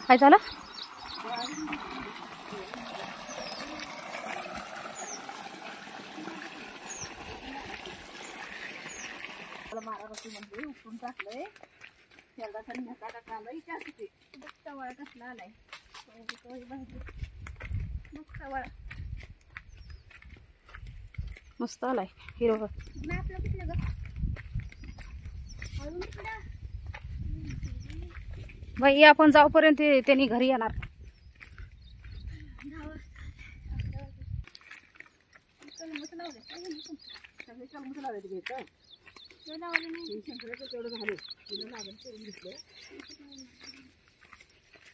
काय झालं? उठून टाकलंय त्याला सवाळ कसला आलाय मस्त आलाय हिरवं. बाई आपण जाऊपर्यंत त्यांनी घरी येणार.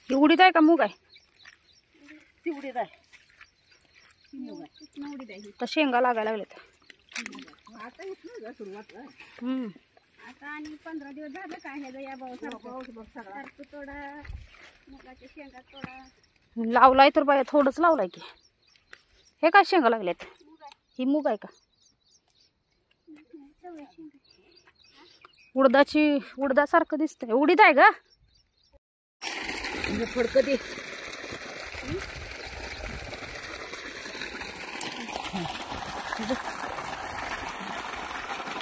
ही उडीद आहे का मूग आहे? ती उडीद आहे. तर शेंगा लागायला लागलेत. आता इथलं सुरुवात आता आणि 15 दिवस झालं काय ह्याचा या पाऊस थोडा मुगाच्या शेंगा थोडा लावलाय तर बाया थोडंच लावलाय की. हे काय शेंगा लागल्यात? ही मूग आहे का? उडदासारखं दिसतंय. उडीद आहे का? फडकं दे.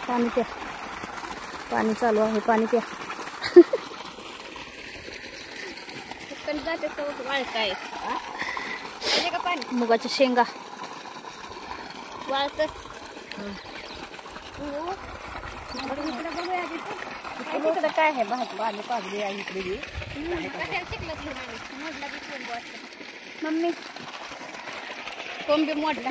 पाणी प्या. पाणी चालू आहे. पाणी प्या. वाळताय का पाणी? मुगाच्या शेंगा वाळत काय आहे भाजी पाजली आहे इकडे. मम्मी कोंबी मोडला.